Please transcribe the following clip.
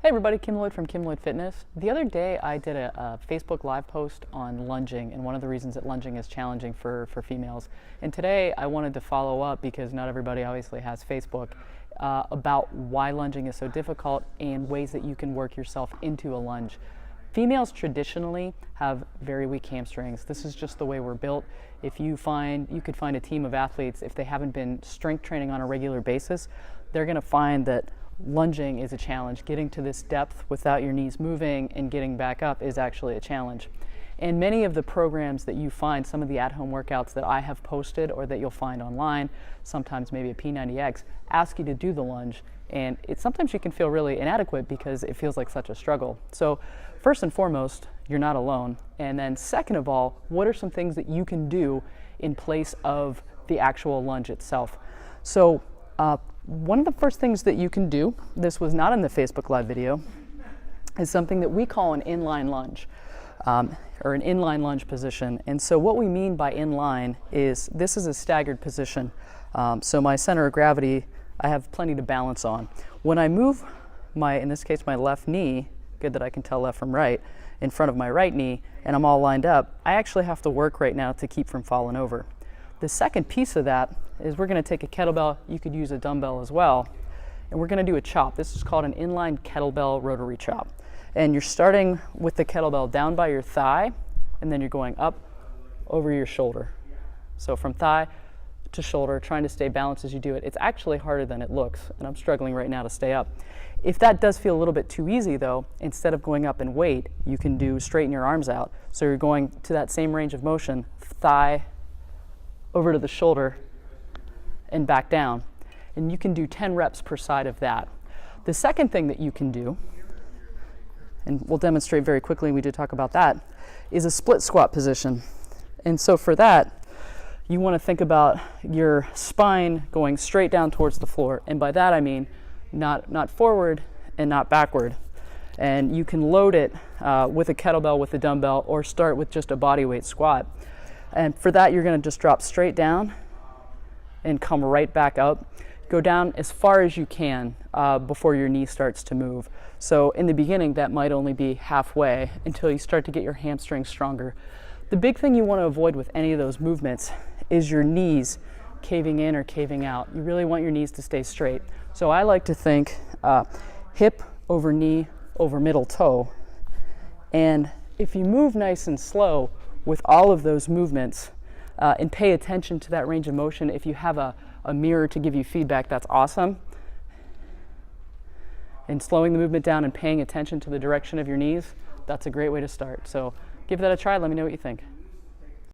Hey everybody, Kim Lloyd from Kim Lloyd Fitness. The other day I did a Facebook Live post on lunging and one of the reasons that lunging is challenging for females. And today I wanted to follow up, because not everybody obviously has Facebook, about why lunging is so difficult and ways that you can work yourself into a lunge. Females traditionally have very weak hamstrings. This is just the way we're built. You could find a team of athletes, if they haven't been strength training on a regular basis, they're going to find that lunging is a challenge. Getting to this depth without your knees moving and getting back up is actually a challenge. And many of the programs that you find, some of the at-home workouts that I have posted or that you'll find online, sometimes maybe a P90X, ask you to do the lunge. And sometimes you can feel really inadequate because it feels like such a struggle. So first and foremost, you're not alone. And then second of all, what are some things that you can do in place of the actual lunge itself? So one of the first things that you can do, this was not in the Facebook Live video, is something that we call an inline lunge, or an inline lunge position. And so what we mean by inline is, this is a staggered position. So my center of gravity, I have plenty to balance on. When I move in this case, my left knee, good that I can tell left from right, in front of my right knee, and I'm all lined up, I actually have to work right now to keep from falling over. The second piece of that is we're going to take a kettlebell, you could use a dumbbell as well, and we're going to do a chop. This is called an inline kettlebell rotary chop. And you're starting with the kettlebell down by your thigh, and then you're going up over your shoulder. So from thigh to shoulder, trying to stay balanced as you do it. It's actually harder than it looks, and I'm struggling right now to stay up. If that does feel a little bit too easy though, instead of going up in weight, you can do straighten your arms out. So you're going to that same range of motion, thigh over to the shoulder and back down. And you can do 10 reps per side of that. The second thing that you can do, and we'll demonstrate very quickly, we did talk about that, is a split squat position. And so for that, you want to think about your spine going straight down towards the floor. And by that I mean not forward and not backward. And you can load it with a kettlebell, with a dumbbell, or start with just a body weight squat. And for that, you're going to just drop straight down and come right back up. Go down as far as you can before your knee starts to move. So in the beginning, that might only be halfway until you start to get your hamstrings stronger. The big thing you want to avoid with any of those movements is your knees caving in or caving out. You really want your knees to stay straight. So I like to think hip over knee over middle toe. And if you move nice and slow with all of those movements, and pay attention to that range of motion. If you have a mirror to give you feedback, that's awesome. And slowing the movement down and paying attention to the direction of your knees, that's a great way to start. So give that a try, let me know what you think.